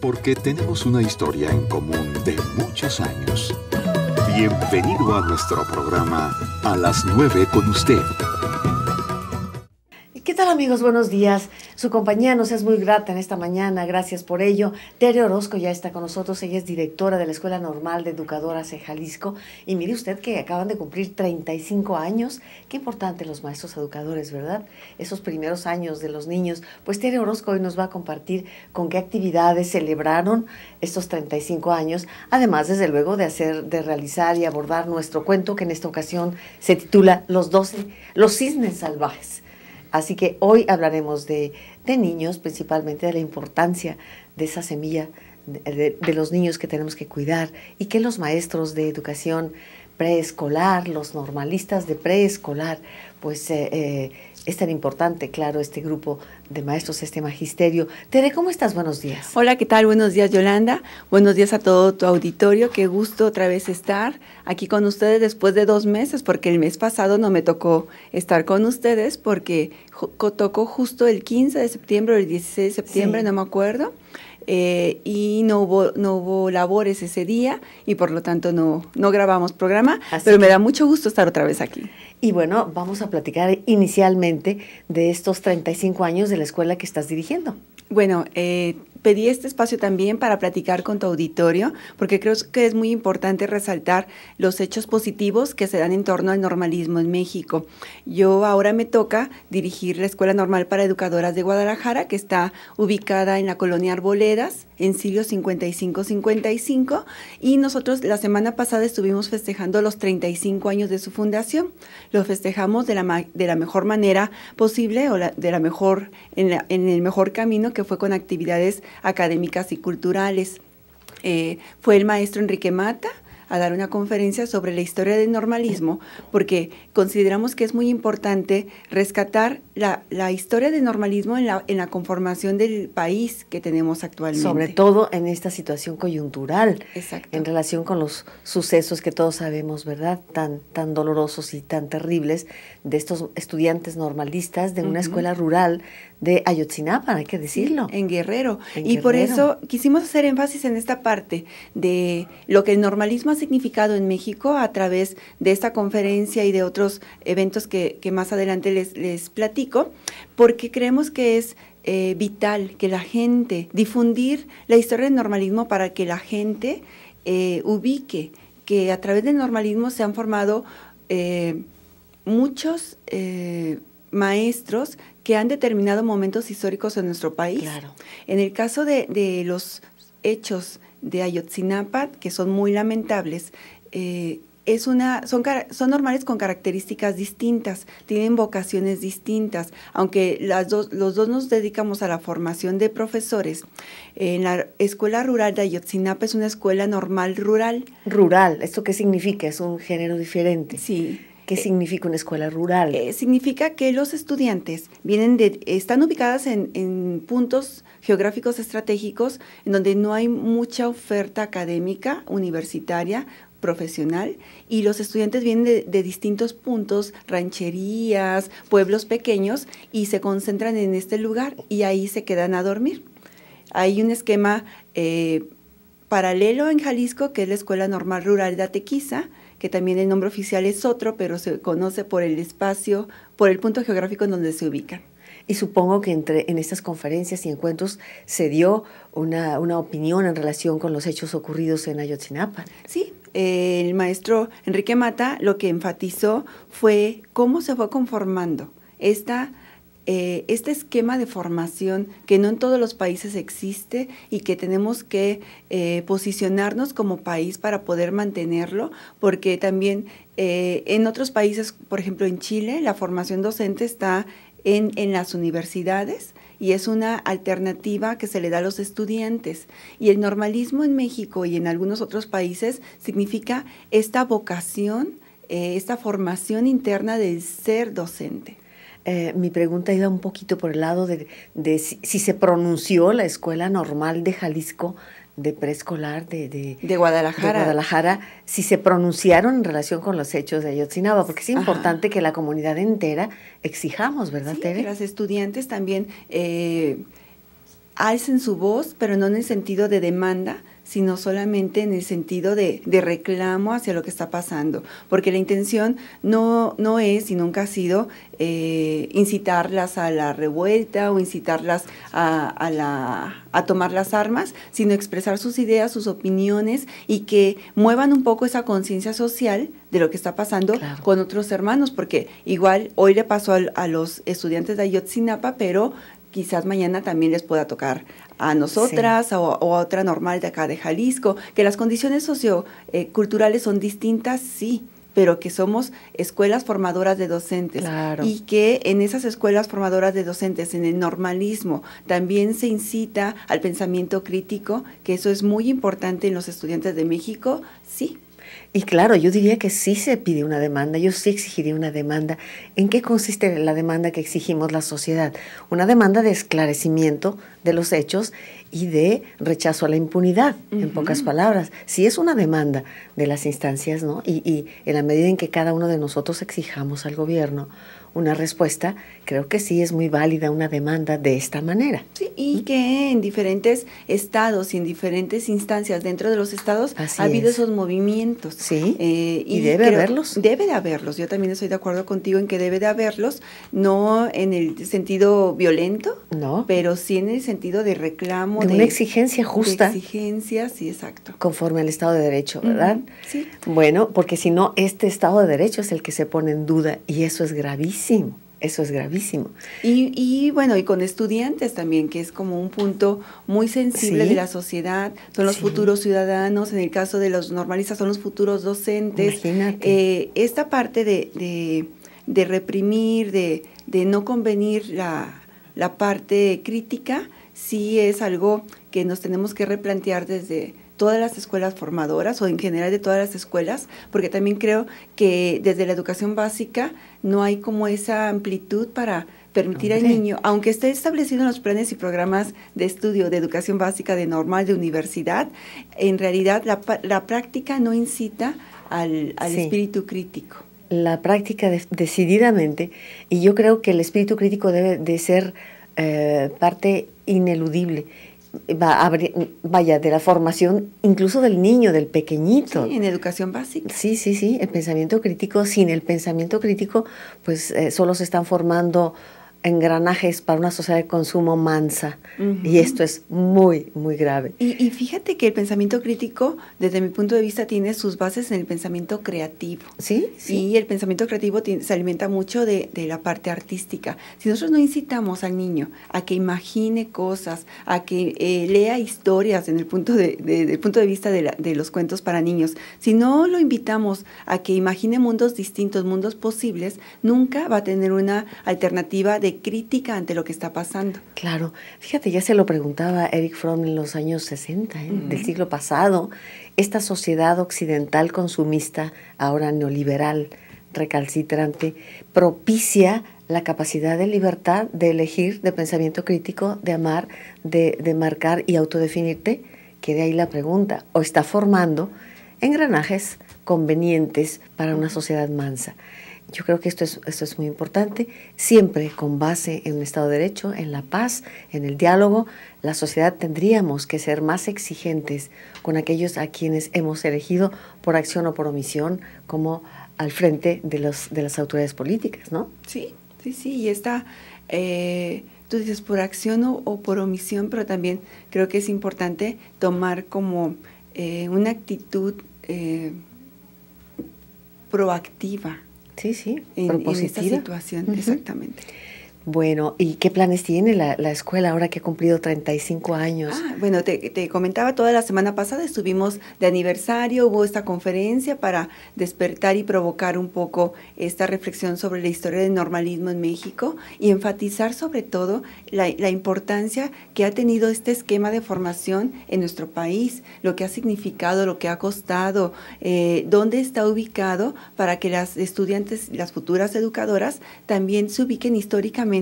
porque tenemos una historia en común de muchos años. Bienvenido a nuestro programa A las 9 con usted. ¿Qué tal, amigos? Buenos días. Su compañía nos es muy grata en esta mañana, gracias por ello. Tere Orozco ya está con nosotros, ella es directora de la Escuela Normal de Educadoras en Jalisco. Y mire usted que acaban de cumplir 35 años. Qué importante los maestros educadores, ¿verdad? Esos primeros años de los niños. Pues Tere Orozco hoy nos va a compartir con qué actividades celebraron estos 35 años, además, desde luego, de realizar y abordar nuestro cuento, que en esta ocasión se titula Los cisnes salvajes. Así que hoy hablaremos de niños, principalmente de la importancia de esa semilla de los niños que tenemos que cuidar, y que los maestros de educación preescolar, los normalistas de preescolar, pues es tan importante, claro, este grupo de maestros, este magisterio. Tere, ¿cómo estás? Buenos días. Hola, ¿qué tal? Buenos días, Yolanda. Buenos días a todo tu auditorio. Qué gusto otra vez estar aquí con ustedes después de 2 meses, porque el mes pasado no me tocó estar con ustedes, porque tocó justo el 15 de septiembre o el 16 de septiembre, sí. No me acuerdo. Y no hubo labores ese día y por lo tanto no grabamos programa, pero me da mucho gusto estar otra vez aquí. Y bueno, vamos a platicar inicialmente de estos 35 años de la escuela que estás dirigiendo. Bueno, pedí este espacio también para platicar con tu auditorio, porque creo que es muy importante resaltar los hechos positivos que se dan en torno al normalismo en México. Yo ahora me toca dirigir la Escuela Normal para Educadoras de Guadalajara, que está ubicada en la colonia Arboledas, en Sirio 5555, y nosotros la semana pasada estuvimos festejando los 35 años de su fundación. Lo festejamos de la mejor manera posible, o en el mejor camino, que fue con actividades académicas y culturales. Fue el maestro Enrique Mata a dar una conferencia sobre la historia del normalismo, porque consideramos que es muy importante rescatar la historia del normalismo en la conformación del país que tenemos actualmente. Sobre todo en esta situación coyuntural. Exacto. En relación con los sucesos que todos sabemos, ¿verdad? Tan dolorosos y tan terribles de estos estudiantes normalistas de una escuela rural de Ayotzinapa, hay que decirlo. Sí, en Guerrero. Por eso quisimos hacer énfasis en esta parte de lo que el normalismo ha significado en México a través de esta conferencia y de otros eventos que más adelante les platico, porque creemos que es vital que la gente, difundir la historia del normalismo para que la gente ubique que a través del normalismo se han formado muchos maestros que han determinado momentos históricos en nuestro país. Claro. En el caso de los hechos de Ayotzinapa, que son muy lamentables, son normales con características distintas, tienen vocaciones distintas, aunque los dos nos dedicamos a la formación de profesores. En la Escuela Rural de Ayotzinapa es una escuela normal rural. Rural, ¿esto qué significa? ¿Es un género diferente? Sí. ¿Qué significa una escuela rural? Significa que los estudiantes están ubicadas en puntos geográficos estratégicos en donde no hay mucha oferta académica, universitaria, profesional, y los estudiantes vienen de distintos puntos, rancherías, pueblos pequeños, y se concentran en este lugar y ahí se quedan a dormir. Hay un esquema paralelo en Jalisco, que es la Escuela Normal Rural de Atequiza, que también el nombre oficial es otro, pero se conoce por el espacio, por el punto geográfico en donde se ubican. Y supongo que en estas conferencias y encuentros se dio una opinión en relación con los hechos ocurridos en Ayotzinapa. Sí, el maestro Enrique Mata lo que enfatizó fue cómo se fue conformando este esquema de formación que no en todos los países existe y que tenemos que posicionarnos como país para poder mantenerlo, porque también en otros países, por ejemplo en Chile, la formación docente está en las universidades y es una alternativa que se le da a los estudiantes. Y el normalismo en México y en algunos otros países significa esta vocación, esta formación interna del ser docente. Mi pregunta iba un poquito por el lado de si se pronunció la Escuela Normal de Jalisco de preescolar de Guadalajara, si se pronunciaron en relación con los hechos de Ayotzinapa, porque es importante que la comunidad entera exijamos, ¿verdad, sí, Tere? Las estudiantes también alcen su voz, pero no en el sentido de demanda, sino solamente en el sentido de reclamo hacia lo que está pasando, porque la intención no es y nunca ha sido incitarlas a la revuelta o incitarlas a tomar las armas, sino expresar sus ideas, sus opiniones y que muevan un poco esa conciencia social de lo que está pasando con otros hermanos, porque igual hoy le pasó a los estudiantes de Ayotzinapa, pero quizás mañana también les pueda tocar a nosotras o a otra normal de acá de Jalisco, que las condiciones socioculturales son distintas, sí, pero que somos escuelas formadoras de docentes y que en esas escuelas formadoras de docentes, en el normalismo, también se incita al pensamiento crítico, que eso es muy importante en los estudiantes de México, sí. Y claro, yo diría que sí se pide una demanda, yo sí exigiría una demanda. ¿En qué consiste la demanda que exigimos la sociedad? Una demanda de esclarecimiento de los hechos y de rechazo a la impunidad, en pocas palabras. Sí es una demanda de las instancias, ¿no? Y en la medida en que cada uno de nosotros exijamos al gobierno una respuesta, creo que sí es muy válida una demanda de esta manera. Sí, y que en diferentes estados y en diferentes instancias dentro de los estados ha habido esos movimientos. Sí, y debe haberlos. Debe de haberlos, yo también estoy de acuerdo contigo en que debe de haberlos, no en el sentido violento, pero sí en el sentido de reclamo. De una exigencia justa. De exigencia, sí, exacto. Conforme al Estado de Derecho, ¿verdad? Sí. Bueno, porque si no, este Estado de Derecho es el que se pone en duda y eso es gravísimo. Eso es gravísimo. Y bueno, y con estudiantes también, que es como un punto muy sensible de la sociedad, son los futuros ciudadanos, en el caso de los normalistas son los futuros docentes. Imagínate. Esta parte de reprimir, de no convenir la parte crítica, sí es algo que nos tenemos que replantear desde todas las escuelas formadoras o en general de todas las escuelas, porque también creo que desde la educación básica no hay como esa amplitud para permitir al niño, aunque esté establecido en los planes y programas de estudio de educación básica, de normal, de universidad, en realidad la práctica no incita al espíritu crítico. La práctica decididamente, y yo creo que el espíritu crítico debe de ser parte ineludible. Vaya, de la formación incluso del niño, del pequeñito. Sí, en educación básica. Sí, el pensamiento crítico, sin el pensamiento crítico, pues solo se están formando engranajes para una sociedad de consumo mansa, y esto es muy, muy grave. Y fíjate que el pensamiento crítico, desde mi punto de vista, tiene sus bases en el pensamiento creativo. Sí. Y el pensamiento creativo se alimenta mucho de la parte artística. Si nosotros no incitamos al niño a que imagine cosas, a que lea historias desde el punto de vista de los cuentos para niños, si no lo invitamos a que imagine mundos distintos, mundos posibles, nunca va a tener una alternativa de crítica ante lo que está pasando. Claro, fíjate, ya se lo preguntaba Erich Fromm en los años 60, del siglo pasado, esta sociedad occidental consumista, ahora neoliberal, recalcitrante, propicia la capacidad de libertad, de elegir, de pensamiento crítico, de amar, de marcar y autodefinirte, que de ahí la pregunta, o está formando engranajes convenientes para una sociedad mansa. Yo creo que esto es muy importante, siempre con base en un Estado de Derecho, en la paz, en el diálogo. La sociedad tendríamos que ser más exigentes con aquellos a quienes hemos elegido por acción o por omisión, como al frente de las autoridades políticas, ¿no? Sí, y está, tú dices por acción o por omisión, pero también creo que es importante tomar como una actitud proactiva. Sí, en esta situación, exactamente. Bueno, ¿y qué planes tiene la escuela ahora que ha cumplido 35 años? Bueno, te comentaba, toda la semana pasada estuvimos de aniversario, hubo esta conferencia para despertar y provocar un poco esta reflexión sobre la historia del normalismo en México y enfatizar sobre todo la importancia que ha tenido este esquema de formación en nuestro país, lo que ha significado, lo que ha costado, dónde está ubicado para que las estudiantes, las futuras educadoras, también se ubiquen históricamente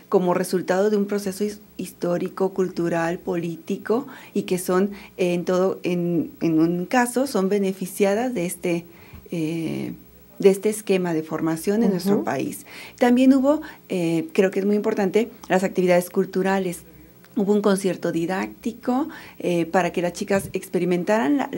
como resultado de un proceso histórico, cultural, político, y que son en un caso son beneficiadas de este esquema de formación en nuestro país. También hubo, creo que es muy importante, las actividades culturales, Hubo un concierto didáctico para que las chicas experimentaran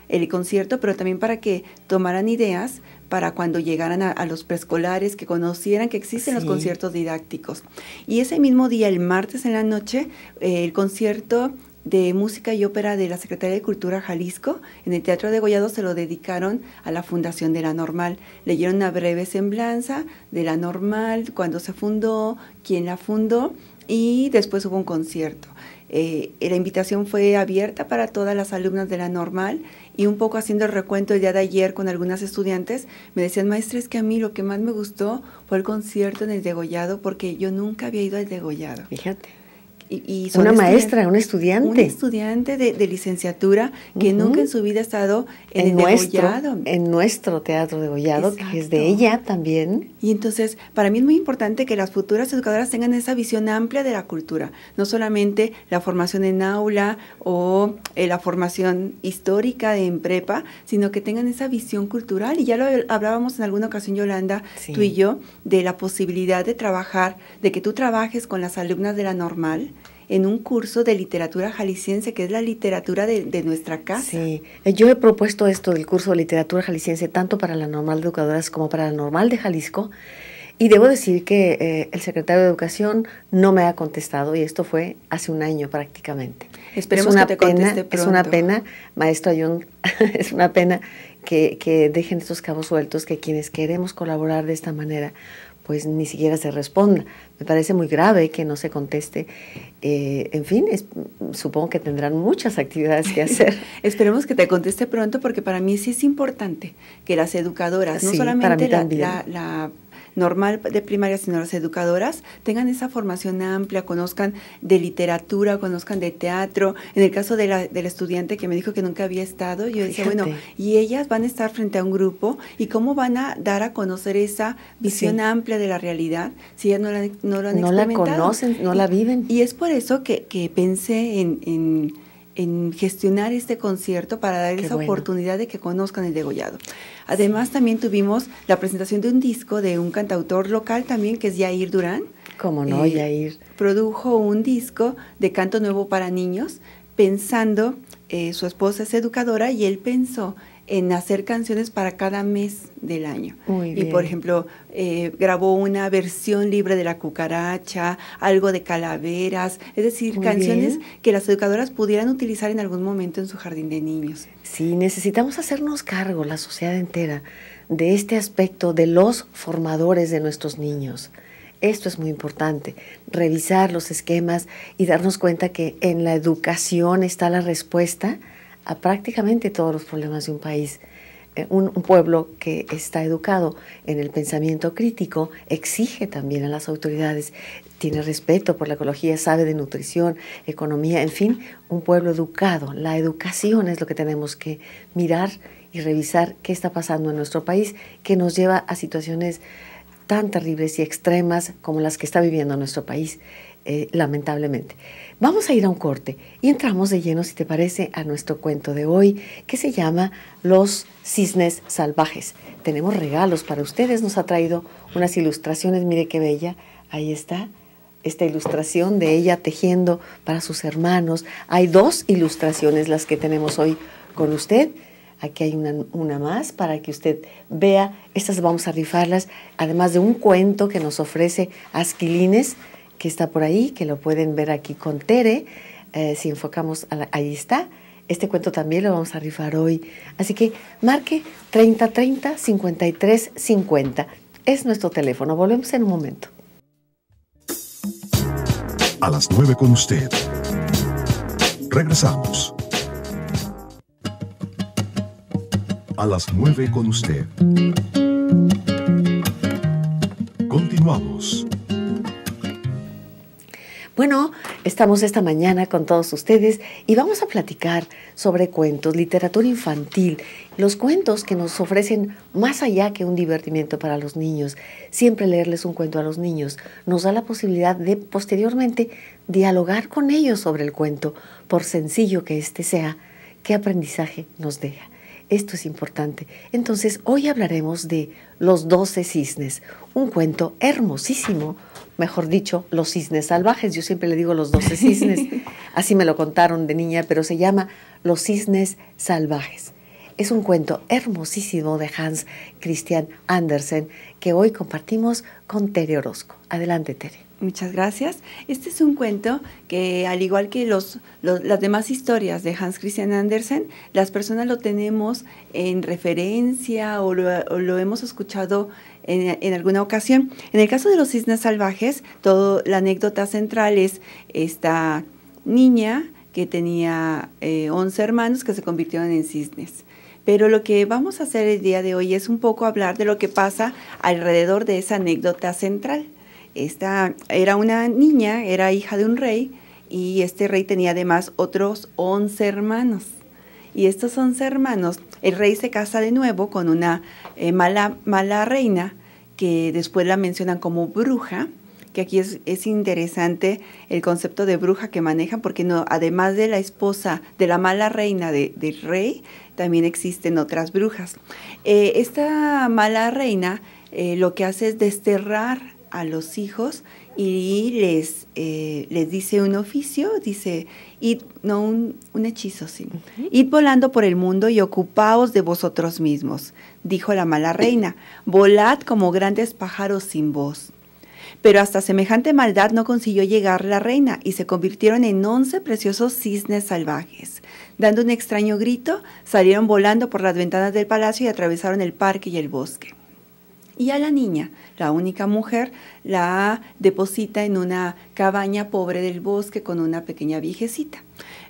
el concierto, pero también para que tomaran ideas para cuando llegaran a los preescolares, que conocieran que existen los conciertos didácticos. Y ese mismo día, el martes en la noche, el concierto de música y ópera de la Secretaría de Cultura Jalisco, en el Teatro Degollado, se lo dedicaron a la fundación de la Normal. Leyeron una breve semblanza de la Normal, cuando se fundó, quién la fundó, y después hubo un concierto. La invitación fue abierta para todas las alumnas de la Normal, y un poco haciendo el recuento el día de ayer con algunas estudiantes, me decían, maestra, es que a mí lo que más me gustó fue el concierto en el Degollado, porque yo nunca había ido al Degollado. Fíjate. Y una maestra, un estudiante. Un estudiante de licenciatura que nunca en su vida ha estado en el Degollado. En nuestro Teatro Degollado, exacto, que es de ella también. Y entonces, para mí es muy importante que las futuras educadoras tengan esa visión amplia de la cultura. No solamente la formación en aula o la formación histórica en prepa, sino que tengan esa visión cultural. Y ya lo hablábamos en alguna ocasión, Yolanda, sí, tú y yo, de la posibilidad de trabajar, de que tú trabajes con las alumnas de la Normal en un curso de literatura jalisciense, que es la literatura de nuestra casa. Sí, yo he propuesto esto del curso de literatura jalisciense tanto para la Normal de Educadoras como para la Normal de Jalisco, y debo decir que el secretario de Educación no me ha contestado, y esto fue hace un año prácticamente. Esperemos que te conteste pronto. Es una pena, maestro Ayón, es una pena que dejen estos cabos sueltos, que quienes queremos colaborar de esta manera, pues ni siquiera se responda. Me parece muy grave que no se conteste. En fin, supongo que tendrán muchas actividades que hacer. Esperemos que te conteste pronto, porque para mí sí es importante que las educadoras, no solamente la Normal de primaria, sino las educadoras, tengan esa formación amplia, conozcan de literatura, conozcan de teatro. En el caso del estudiante que me dijo que nunca había estado, yo decía, bueno, y ellas van a estar frente a un grupo, ¿y cómo van a dar a conocer esa visión amplia de la realidad si ellas no lo han experimentado? No la conocen, no la viven. Y es por eso que pensé en gestionar este concierto para dar esa oportunidad de que conozcan el Degollado. Además, también tuvimos la presentación de un disco de un cantautor local también, que es Yair Durán. ¿Cómo no, Yair? Produjo un disco de canto nuevo para niños, pensando, su esposa es educadora, y él pensó en hacer canciones para cada mes del año. Muy bien. Y, por ejemplo, grabó una versión libre de La Cucaracha, algo de calaveras, es decir, muy canciones bien, que las educadoras pudieran utilizar en algún momento en su jardín de niños. Sí, necesitamos hacernos cargo, la sociedad entera, de este aspecto de los formadores de nuestros niños. Esto es muy importante, revisar los esquemas y darnos cuenta que en la educación está la respuesta a prácticamente todos los problemas de un país. Un pueblo que está educado en el pensamiento crítico exige también a las autoridades, tiene respeto por la ecología, sabe de nutrición, economía, en fin, un pueblo educado. La educación es lo que tenemos que mirar y revisar qué está pasando en nuestro país, que nos lleva a situaciones tan terribles y extremas como las que está viviendo nuestro país, lamentablemente. Vamos a ir a un corte y entramos de lleno, si te parece, a nuestro cuento de hoy, que se llama Los Cisnes Salvajes. Tenemos regalos para ustedes, nos ha traído unas ilustraciones, mire qué bella, ahí está, esta ilustración de ella tejiendo para sus hermanos. Hay dos ilustraciones las que tenemos hoy con usted. Aquí hay una más para que usted vea, estas vamos a rifarlas, además de un cuento que nos ofrece Asquilines, que está por ahí, que lo pueden ver aquí con Tere, si enfocamos, ahí está. Este cuento también lo vamos a rifar hoy. Así que marque 3030 53 50. Es nuestro teléfono. Volvemos en un momento. A las 9 con usted. Regresamos. A las 9 con usted. Continuamos. Bueno, estamos esta mañana con todos ustedes y vamos a platicar sobre cuentos, literatura infantil, los cuentos que nos ofrecen más allá que un divertimento para los niños. Siempre leerles un cuento a los niños nos da la posibilidad de posteriormente dialogar con ellos sobre el cuento, por sencillo que éste sea, qué aprendizaje nos deja. Esto es importante. Entonces, hoy hablaremos de Los 12 cisnes, un cuento hermosísimo, mejor dicho, Los cisnes salvajes. Yo siempre le digo Los 12 cisnes, así me lo contaron de niña, pero se llama Los cisnes salvajes. Es un cuento hermosísimo de Hans Christian Andersen que hoy compartimos con Tere Orozco. Adelante, Tere. Muchas gracias. Este es un cuento que, al igual que las demás historias de Hans Christian Andersen, las personas lo tenemos en referencia o lo hemos escuchado en alguna ocasión. En el caso de Los cisnes salvajes, la anécdota central es esta niña que tenía 11 hermanos que se convirtieron en cisnes. Pero lo que vamos a hacer el día de hoy es un poco hablar de lo que pasa alrededor de esa anécdota central. Esta era una niña, era hija de un rey, y este rey tenía además otros 11 hermanos. Y estos 11 hermanos, el rey se casa de nuevo con una mala reina, que después la mencionan como bruja, que aquí es interesante el concepto de bruja que manejan, porque no, además de la esposa de la mala reina del rey, también existen otras brujas. Esta mala reina lo que hace es desterrar a los hijos y les dice un oficio, dice, un hechizo, sí. Id volando por el mundo y ocupaos de vosotros mismos, dijo la mala reina, volad como grandes pájaros sin voz. Pero hasta semejante maldad no consiguió llegar la reina y se convirtieron en 11 preciosos cisnes salvajes. Dando un extraño grito, salieron volando por las ventanas del palacio y atravesaron el parque y el bosque. Y a la niña, la única mujer, la deposita en una cabaña pobre del bosque con una pequeña viejecita.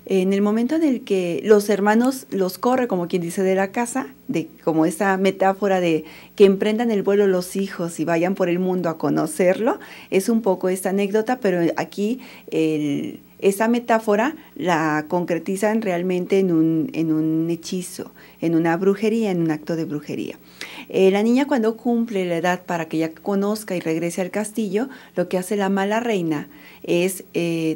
En el momento en el que los hermanos los corre, como quien dice, de la casa, como esa metáfora de que emprendan el vuelo los hijos y vayan por el mundo a conocerlo, es un poco esta anécdota, pero aquí esa metáfora la concretizan realmente en un hechizo, en una brujería, en un acto de brujería. La niña, cuando cumple la edad para que ella conozca y regrese al castillo, lo que hace la mala reina es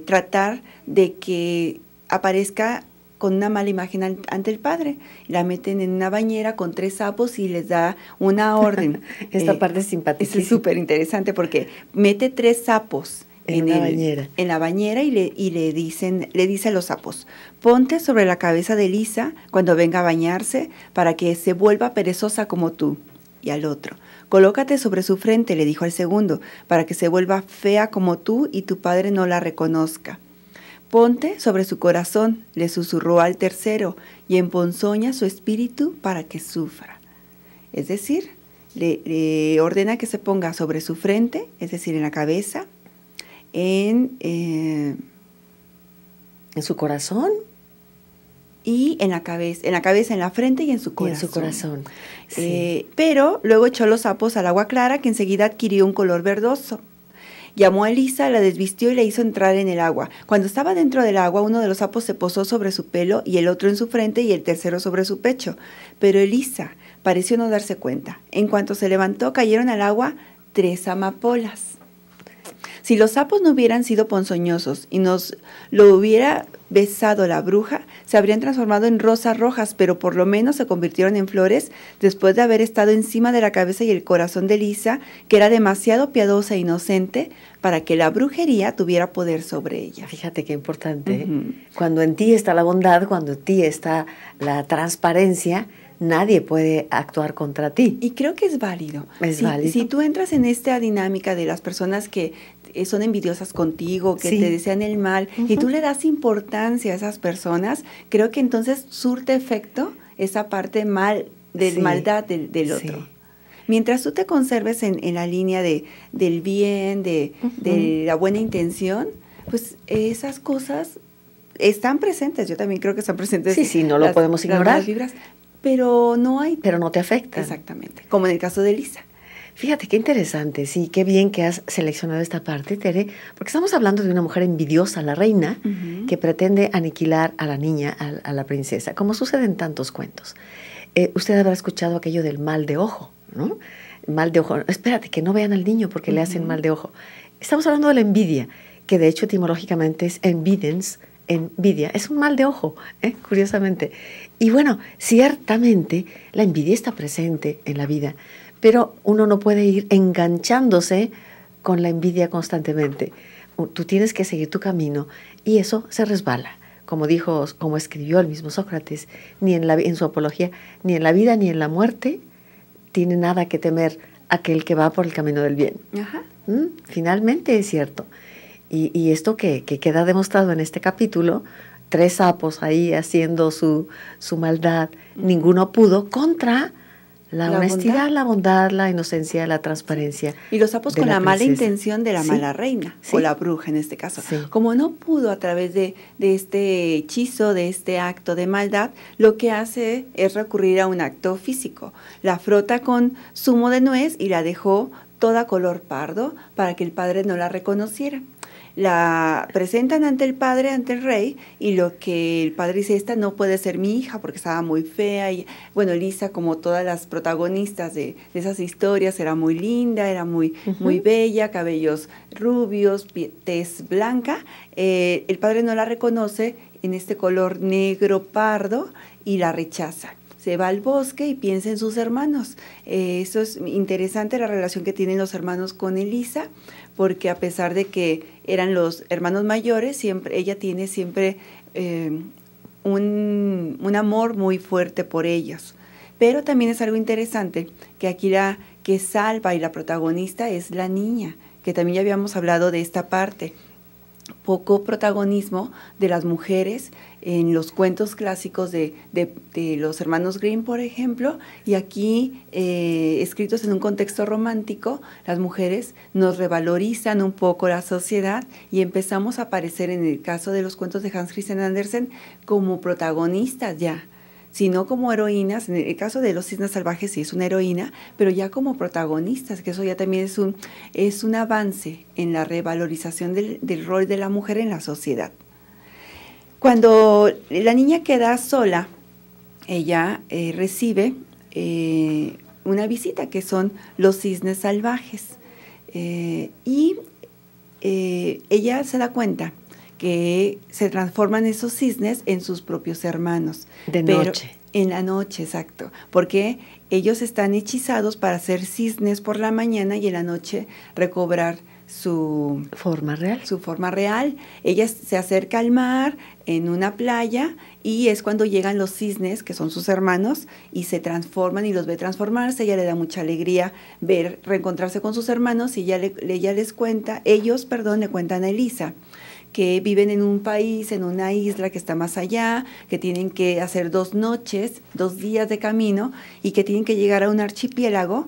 tratar de que aparezca con una mala imagen ante el padre. La meten en una bañera con 3 sapos y les da una orden. Esta parte es simpática. Es súper interesante porque mete 3 sapos en la bañera y le dice a los sapos, ponte sobre la cabeza de Lisa cuando venga a bañarse para que se vuelva perezosa como tú. Y al otro, colócate sobre su frente, le dijo al segundo, para que se vuelva fea como tú y tu padre no la reconozca. Ponte sobre su corazón, le susurró al tercero, y emponzoña su espíritu para que sufra. Es decir, le ordena que se ponga sobre su frente, es decir, en la cabeza, en su corazón y en la cabeza, en la frente y en su corazón. Y en su corazón. Sí. Pero luego echó los sapos al agua clara, que enseguida adquirió un color verdoso. Llamó a Elisa, la desvistió y la hizo entrar en el agua. Cuando estaba dentro del agua, uno de los sapos se posó sobre su pelo y el otro en su frente y el tercero sobre su pecho. Pero Elisa pareció no darse cuenta. En cuanto se levantó, cayeron al agua 3 amapolas. Si los sapos no hubieran sido ponzoñosos y nos lo hubiera besado la bruja, se habrían transformado en rosas rojas, pero por lo menos se convirtieron en flores después de haber estado encima de la cabeza y el corazón de Lisa, que era demasiado piadosa e inocente para que la brujería tuviera poder sobre ella. Fíjate qué importante, Cuando en ti está la bondad, cuando en ti está la transparencia, nadie puede actuar contra ti. Y creo que es válido. Es válido. Si tú entras en esta dinámica de las personas que son envidiosas contigo, que te desean el mal, y tú le das importancia a esas personas, creo que entonces surte efecto esa parte maldad del otro. Mientras tú te conserves en la línea del bien, de la buena intención, pues esas cosas están presentes. Yo también creo que están presentes. Sí, no lo podemos ignorar. Las vibras, pero no hay. Pero no te afectan. Exactamente, como en el caso de Lisa. Fíjate, qué interesante, sí, qué bien que has seleccionado esta parte, Tere, porque estamos hablando de una mujer envidiosa, la reina, que pretende aniquilar a la niña, a la princesa, como sucede en tantos cuentos. Usted habrá escuchado aquello del mal de ojo, ¿no? Mal de ojo. Espérate, que no vean al niño porque le hacen mal de ojo. Estamos hablando de la envidia, que de hecho etimológicamente es envidens, envidia. Es un mal de ojo, curiosamente. Y bueno, ciertamente la envidia está presente en la vida, pero uno no puede ir enganchándose con la envidia constantemente. Tú tienes que seguir tu camino y eso se resbala. Como dijo, como escribió el mismo Sócrates, en su Apología, ni en la vida ni en la muerte tiene nada que temer aquel que va por el camino del bien. Ajá. Finalmente es cierto. Y esto que queda demostrado en este capítulo, 3 sapos ahí haciendo su maldad, ninguno pudo contra la honestidad, la bondad, la inocencia, la transparencia. Y los sapos con la mala intención de la Sí. mala reina, Sí. o la bruja en este caso. Sí. Como no pudo a través de este hechizo, de este acto de maldad, lo que hace es recurrir a un acto físico. La frota con zumo de nuez y la dejó toda color pardo para que el padre no la reconociera. La presentan ante el padre, ante el rey, y lo que el padre dice, esta no puede ser mi hija porque estaba muy fea. Y bueno, Elisa, como todas las protagonistas de esas historias, era muy linda, era muy bella, cabellos rubios, tez blanca. El padre no la reconoce en este color negro pardo y la rechaza. Se va al bosque y piensa en sus hermanos. Eso es interesante, la relación que tienen los hermanos con Elisa, porque a pesar de que eran los hermanos mayores, ella tiene siempre un amor muy fuerte por ellos. Pero también es algo interesante que aquí la que salva y la protagonista es la niña, que también ya habíamos hablado de esta parte. Poco protagonismo de las mujeres en los cuentos clásicos de los hermanos Grimm, por ejemplo, y aquí, escritos en un contexto romántico, las mujeres nos revalorizan un poco la sociedad y empezamos a aparecer, en el caso de los cuentos de Hans Christian Andersen, como protagonistas ya, sino como heroínas. En el caso de Los Cisnes Salvajes sí es una heroína, pero ya como protagonistas, que eso ya también es un avance en la revalorización del rol de la mujer en la sociedad. Cuando la niña queda sola, ella recibe una visita, que son los cisnes salvajes, y ella se da cuenta que se transforman esos cisnes en sus propios hermanos. De noche. En la noche, exacto, porque ellos están hechizados para ser cisnes por la mañana y en la noche recobrar su forma real. Su forma real. Ella se acerca al mar en una playa y es cuando llegan los cisnes, que son sus hermanos, y se transforman y los ve transformarse. Ella le da mucha alegría reencontrarse con sus hermanos y ella les cuenta, ellos le cuentan a Elisa que viven en un país, en una isla que está más allá, que tienen que hacer 2 noches, 2 días de camino y que tienen que llegar a un archipiélago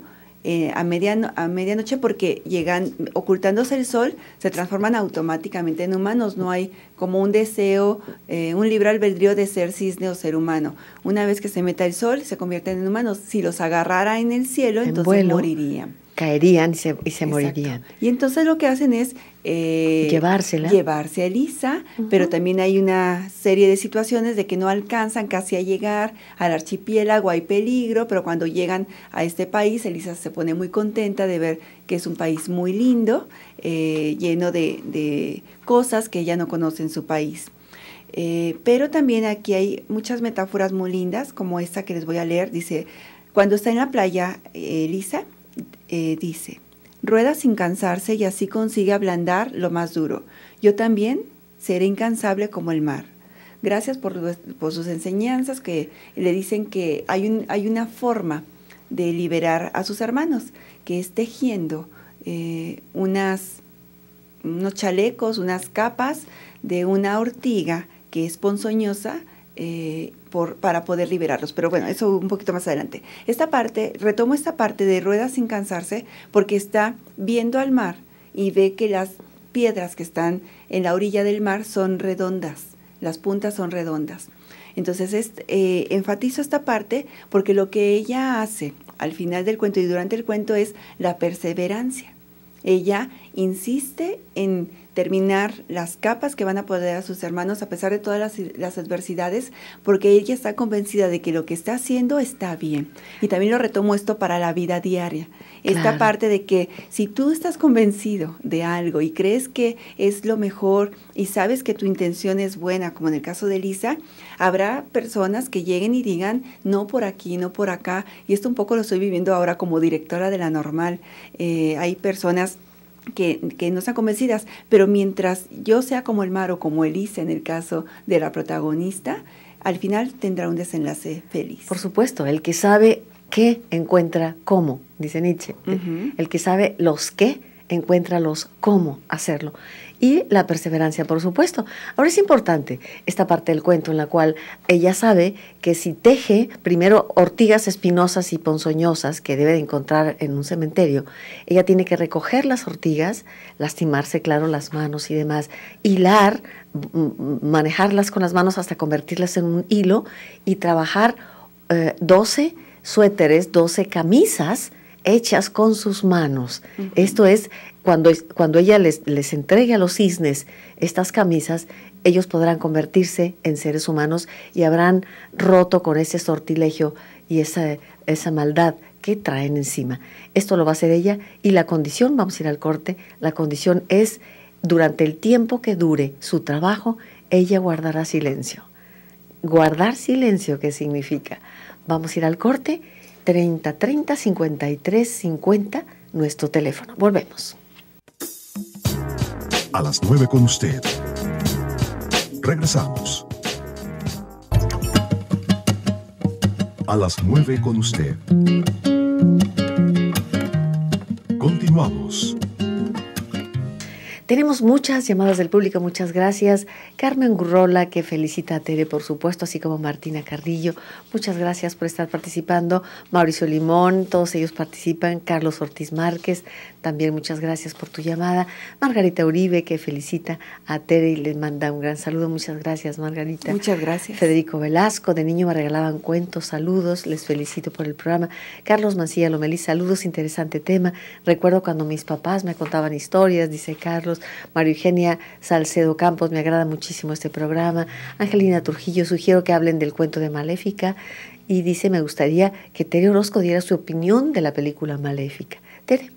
a medianoche porque llegan, ocultándose el sol, se transforman automáticamente en humanos. No hay como un deseo, un libre albedrío de ser cisne o ser humano. Una vez que se meta el sol, se convierten en humanos. Si los agarrara en el cielo, entonces morirían. Caerían y se morirían. Y entonces lo que hacen es llevarse a Elisa, pero también hay una serie de situaciones de que no alcanzan casi a llegar al archipiélago, hay peligro, pero cuando llegan a este país, Elisa se pone muy contenta de ver que es un país muy lindo, lleno de cosas que ella no conoce en su país. Pero también aquí hay muchas metáforas muy lindas, como esta que les voy a leer. Dice, cuando está en la playa, Elisa dice, rueda sin cansarse y así consigue ablandar lo más duro. Yo también seré incansable como el mar. Gracias por sus enseñanzas, que le dicen que hay una forma de liberar a sus hermanos, que es tejiendo unos chalecos, unas capas de una ortiga que es ponzoñosa, para poder liberarlos. Pero bueno, eso un poquito más adelante. Retomo esta parte de ruedas sin cansarse porque está viendo al mar y ve que las piedras que están en la orilla del mar son redondas, las puntas son redondas. Entonces enfatizo esta parte porque lo que ella hace al final del cuento y durante el cuento es la perseverancia. Ella insiste en terminar las capas que van a poder a sus hermanos a pesar de todas las adversidades, porque ella está convencida de que lo que está haciendo está bien. Y también lo retomo esto para la vida diaria. Esta Claro. parte de que si tú estás convencido de algo y crees que es lo mejor y sabes que tu intención es buena, como en el caso de Lisa, habrá personas que lleguen y digan, no por aquí, no por acá. Y esto un poco lo estoy viviendo ahora como directora de La Normal. Hay personas que no están convencidas, pero mientras yo sea como el Mar o como Elisa en el caso de la protagonista, al final tendrá un desenlace feliz. Por supuesto, el que sabe qué encuentra cómo, dice Nietzsche. Ujú. El que sabe los qué encuentra los cómo hacerlo. Y la perseverancia, por supuesto. Ahora es importante esta parte del cuento en la cual ella sabe que si teje primero ortigas espinosas y ponzoñosas que debe de encontrar en un cementerio, ella tiene que recoger las ortigas, lastimarse, claro, las manos y demás, hilar, manejarlas con las manos hasta convertirlas en un hilo y trabajar 12 suéteres, 12 camisas hechas con sus manos. Uh-huh. Esto es, cuando ella les entregue a los cisnes estas camisas, ellos podrán convertirse en seres humanos y habrán roto con ese sortilegio y esa maldad que traen encima. Esto lo va a hacer ella y la condición, vamos a ir al corte, la condición es, durante el tiempo que dure su trabajo, ella guardará silencio. Guardar silencio, ¿qué significa? Vamos a ir al corte, 30 30 53 50, nuestro teléfono. Volvemos. A las 9 con usted. Regresamos. A las 9 con usted. Continuamos. Tenemos muchas llamadas del público, muchas gracias. Carmen Gurrola, que felicita a Tere, por supuesto, así como Martina Carrillo. Muchas gracias por estar participando. Mauricio Limón, todos ellos participan. Carlos Ortiz Márquez, también muchas gracias por tu llamada. Margarita Uribe, que felicita a Tere y le manda un gran saludo. Muchas gracias, Margarita. Muchas gracias. Federico Velasco, de niño me regalaban cuentos, saludos, les felicito por el programa. Carlos Mancilla Lomelí, saludos, interesante tema. Recuerdo cuando mis papás me contaban historias, dice Carlos. María Eugenia Salcedo Campos, me agrada muchísimo este programa. Angelina Trujillo, sugiero que hablen del cuento de Maléfica. Y dice, me gustaría que Tere Orozco diera su opinión de la película Maléfica. Tere.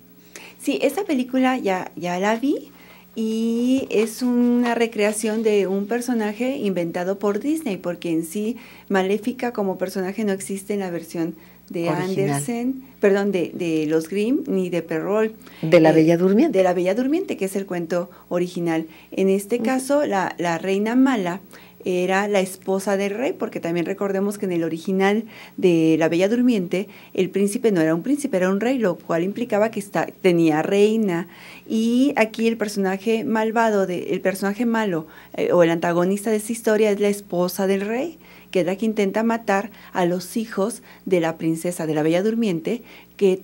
Sí, esta película ya la vi y es una recreación de un personaje inventado por Disney, porque en sí Maléfica como personaje no existe en la versión de original. Andersen, perdón, de los Grimm ni de Perrault. De la Bella Durmiente. De la Bella Durmiente, que es el cuento original. En este caso, la reina mala era la esposa del rey, porque también recordemos que en el original de La Bella Durmiente, el príncipe no era un príncipe, era un rey, lo cual implicaba que tenía reina. Y aquí el personaje malvado, el personaje malo o el antagonista de esta historia es la esposa del rey, que es la que intenta matar a los hijos de la princesa de la Bella Durmiente, que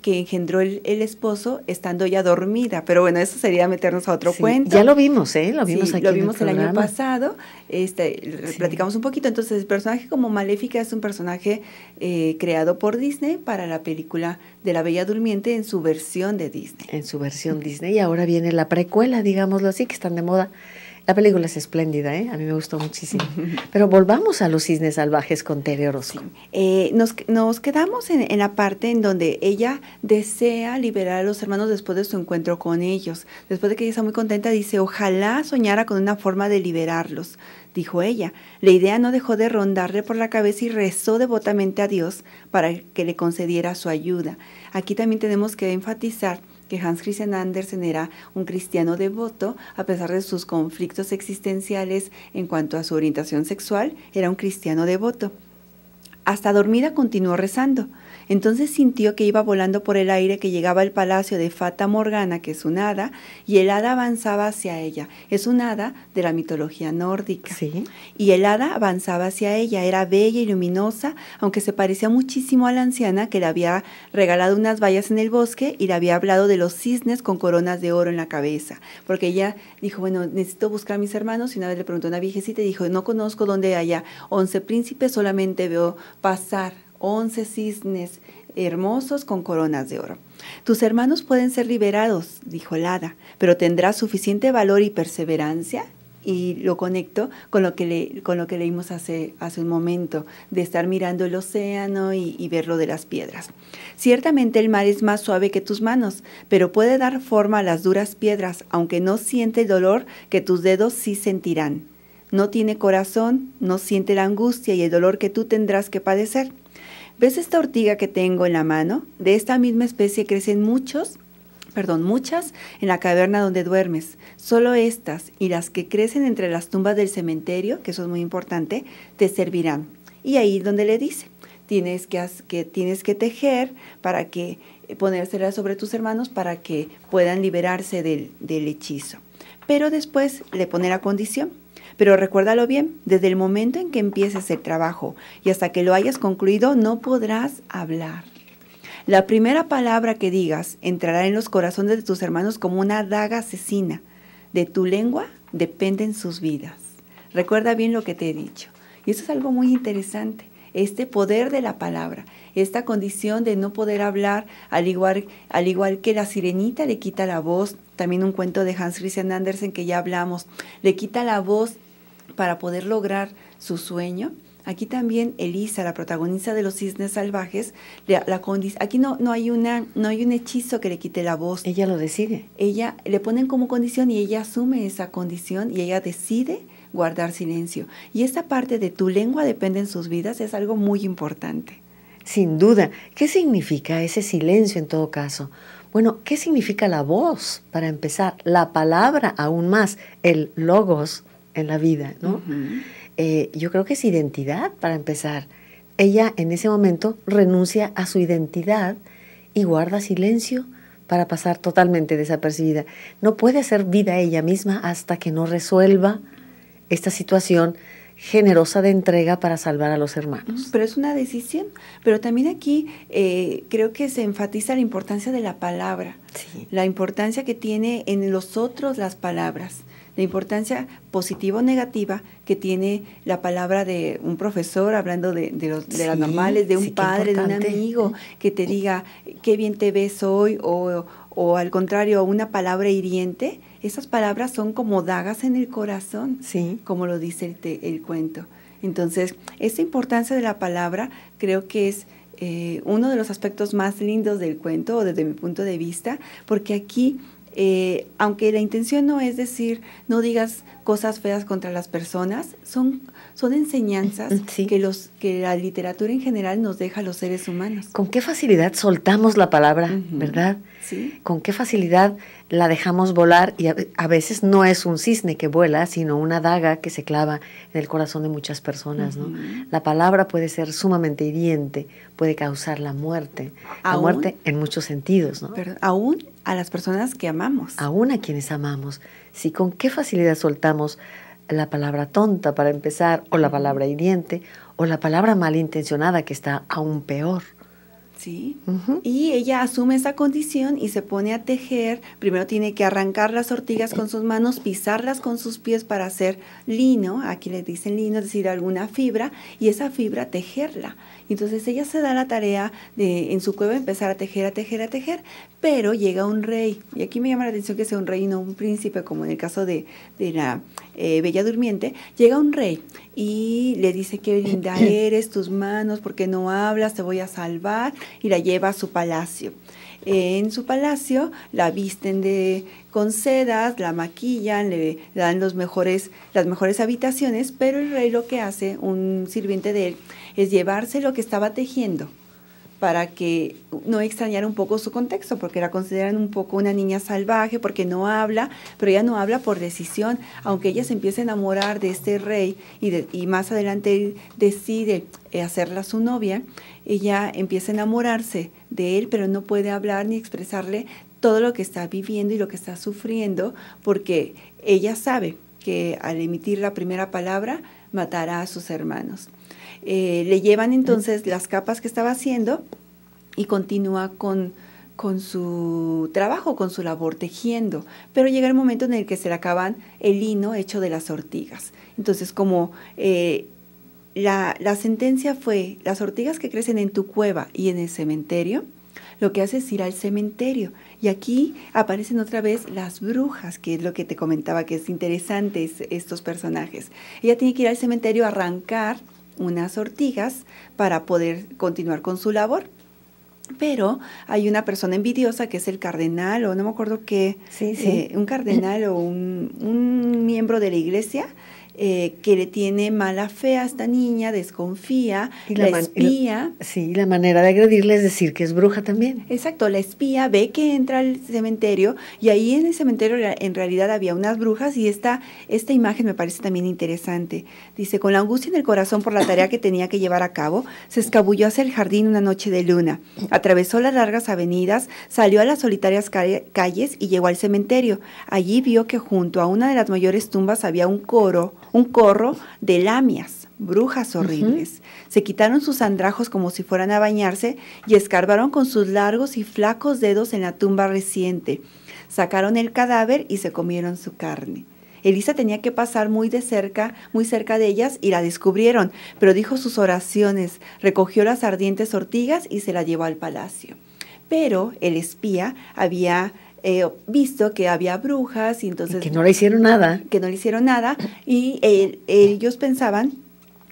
engendró el esposo estando ya dormida. Pero bueno, eso sería meternos a otro cuento. Ya lo vimos, Lo vimos aquí. Lo vimos el año pasado, platicamos un poquito. Entonces, el personaje como Maléfica es un personaje creado por Disney para la película de la Bella Durmiente en su versión de Disney. En su versión Disney. Y ahora viene la precuela, digámoslo así, que están de moda. La película es espléndida, a mí me gustó muchísimo. Pero volvamos a Los Cisnes Salvajes con Tere Orozco. Nos quedamos en la parte en donde ella desea liberar a los hermanos después de su encuentro con ellos. Después de que ella está muy contenta, dice, ojalá soñara con una forma de liberarlos, dijo ella. La idea no dejó de rondarle por la cabeza y rezó devotamente a Dios para que le concediera su ayuda. Aquí también tenemos que enfatizar que Hans Christian Andersen era un cristiano devoto, a pesar de sus conflictos existenciales en cuanto a su orientación sexual, era un cristiano devoto. Hasta dormida continuó rezando. Entonces sintió que iba volando por el aire, que llegaba al palacio de Fata Morgana, que es un hada, y el hada avanzaba hacia ella. Es un hada de la mitología nórdica. Sí. Y el hada avanzaba hacia ella, era bella y luminosa, aunque se parecía muchísimo a la anciana que le había regalado unas bayas en el bosque y le había hablado de los cisnes con coronas de oro en la cabeza. Porque ella dijo, bueno, necesito buscar a mis hermanos, y una vez le preguntó a una viejecita y dijo, no conozco dónde haya 11 príncipes, solamente veo pasar 11 cisnes hermosos con coronas de oro. Tus hermanos pueden ser liberados, dijo el hada, pero tendrás suficiente valor y perseverancia. Y lo conecto con lo que leímos hace un momento, de estar mirando el océano y ver lo de las piedras. Ciertamente el mar es más suave que tus manos, pero puede dar forma a las duras piedras, aunque no siente el dolor que tus dedos sí sentirán. No tiene corazón, no siente la angustia y el dolor que tú tendrás que padecer. ¿Ves esta ortiga que tengo en la mano? De esta misma especie crecen muchas en la caverna donde duermes. Solo estas y las que crecen entre las tumbas del cementerio, que eso es muy importante, te servirán. Y ahí es donde le dice, tienes que tejer para que ponérselas sobre tus hermanos para que puedan liberarse del hechizo. Pero después le pone la condición. Pero recuérdalo bien, desde el momento en que empieces el trabajo y hasta que lo hayas concluido, no podrás hablar. La primera palabra que digas entrará en los corazones de tus hermanos como una daga asesina. De tu lengua dependen sus vidas. Recuerda bien lo que te he dicho. Y eso es algo muy interesante. Este poder de la palabra, esta condición de no poder hablar, al igual que la sirenita le quita la voz, también un cuento de Hans Christian Andersen que ya hablamos, le quita la voz para poder lograr su sueño. Aquí también Elisa, la protagonista de Los Cisnes Salvajes, aquí no hay un hechizo que le quite la voz. Ella lo decide. Ella le ponen como condición y ella asume esa condición y ella decide guardar silencio. Y esta parte de tu lengua depende en sus vidas es algo muy importante. Sin duda. ¿Qué significa ese silencio en todo caso? Bueno, ¿qué significa la voz? Para empezar, la palabra aún más, el logos en la vida, ¿no? Uh-huh. Yo creo que es identidad para empezar. Ella en ese momento renuncia a su identidad y guarda silencio para pasar totalmente desapercibida. No puede hacer vida ella misma hasta que no resuelva esta situación generosa de entrega para salvar a los hermanos. Pero es una decisión. Pero también aquí creo que se enfatiza la importancia de la palabra, sí. La importancia que tiene en los otros las palabras. La importancia positiva o negativa que tiene la palabra de un profesor, hablando de las normales, de un padre, de un amigo, que te diga, qué bien te ves hoy, o al contrario, una palabra hiriente. Esas palabras son como dagas en el corazón, sí. Como lo dice el cuento. Entonces, esa importancia de la palabra creo que es uno de los aspectos más lindos del cuento, o desde mi punto de vista, porque aquí aunque la intención no es decir, no digas cosas feas contra las personas, son enseñanzas sí. que la literatura en general nos deja a los seres humanos. ¿Con qué facilidad soltamos la palabra, uh-huh. verdad? Sí. ¿Con qué facilidad la dejamos volar? Y a veces no es un cisne que vuela, sino una daga que se clava en el corazón de muchas personas, uh-huh. ¿no? La palabra puede ser sumamente hiriente, puede causar la muerte en muchos sentidos, ¿no? Pero aún a las personas que amamos. Aún a quienes amamos. Sí, con qué facilidad soltamos la palabra tonta para empezar, o la palabra hiriente, o la palabra malintencionada que está aún peor. Sí, uh-huh. Y ella asume esa condición y se pone a tejer. Primero tiene que arrancar las ortigas con sus manos, pisarlas con sus pies para hacer lino, aquí le dicen lino, es decir, alguna fibra, y esa fibra tejerla. Entonces ella se da la tarea de en su cueva empezar a tejer, pero llega un rey, y aquí me llama la atención que sea un rey y no un príncipe, como en el caso de la Bella Durmiente. Llega un rey y le dice, qué linda eres, tus manos, ¿por qué no hablas? Te voy a salvar, y la lleva a su palacio. En su palacio la visten con sedas, la maquillan, le dan las mejores habitaciones, pero el rey lo que hace, un sirviente de él, es llevarse lo que estaba tejiendo para que no extrañara un poco su contexto, porque la consideran un poco una niña salvaje, porque no habla, pero ella no habla por decisión, aunque ella se empieza a enamorar de este rey y más adelante él decide hacerla su novia. Ella empieza a enamorarse de él, pero no puede hablar ni expresarle todo lo que está viviendo y lo que está sufriendo, porque ella sabe que al emitir la primera palabra matará a sus hermanos. Le llevan entonces las capas que estaba haciendo y continúa con su trabajo, con su labor tejiendo, pero llega el momento en el que se le acaban el lino hecho de las ortigas. Entonces, como la sentencia fue, las ortigas que crecen en tu cueva y en el cementerio, lo que hace es ir al cementerio. Y aquí aparecen otra vez las brujas, que es lo que te comentaba, que es interesante estos personajes. Ella tiene que ir al cementerio a arrancar unas ortigas para poder continuar con su labor. Pero hay una persona envidiosa que es el cardenal, o no me acuerdo qué, un cardenal o un miembro de la iglesia, que le tiene mala fe a esta niña, desconfía, la espía. Sí, la manera de agredirle es decir que es bruja también. Exacto, la espía ve que entra al cementerio y ahí en el cementerio en realidad había unas brujas y esta imagen me parece también interesante. Dice, con la angustia en el corazón por la tarea que tenía que llevar a cabo, se escabulló hacia el jardín una noche de luna, atravesó las largas avenidas, salió a las solitarias calles y llegó al cementerio. Allí vio que junto a una de las mayores tumbas había un corro de lamias, brujas horribles. Se quitaron sus andrajos como si fueran a bañarse y escarbaron con sus largos y flacos dedos en la tumba reciente. Sacaron el cadáver y se comieron su carne. Elisa tenía que pasar muy cerca de ellas y la descubrieron, pero dijo sus oraciones, recogió las ardientes ortigas y se la llevó al palacio. Pero el espía había visto que había brujas y entonces... Y que no le hicieron nada. Que no le hicieron nada y ellos pensaban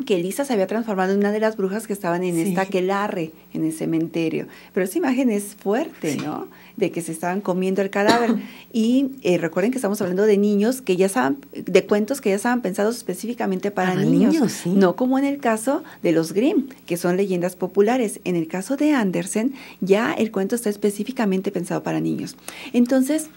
que Elisa se había transformado en una de las brujas que estaban en esta aquelarre, en el cementerio. Pero esa imagen es fuerte, ¿no? De que se estaban comiendo el cadáver. Y recuerden que estamos hablando de niños que ya estaban, de cuentos que ya estaban pensados específicamente para niños. Sí. No como en el caso de los Grimm, que son leyendas populares. En el caso de Andersen, ya el cuento está específicamente pensado para niños. Entonces,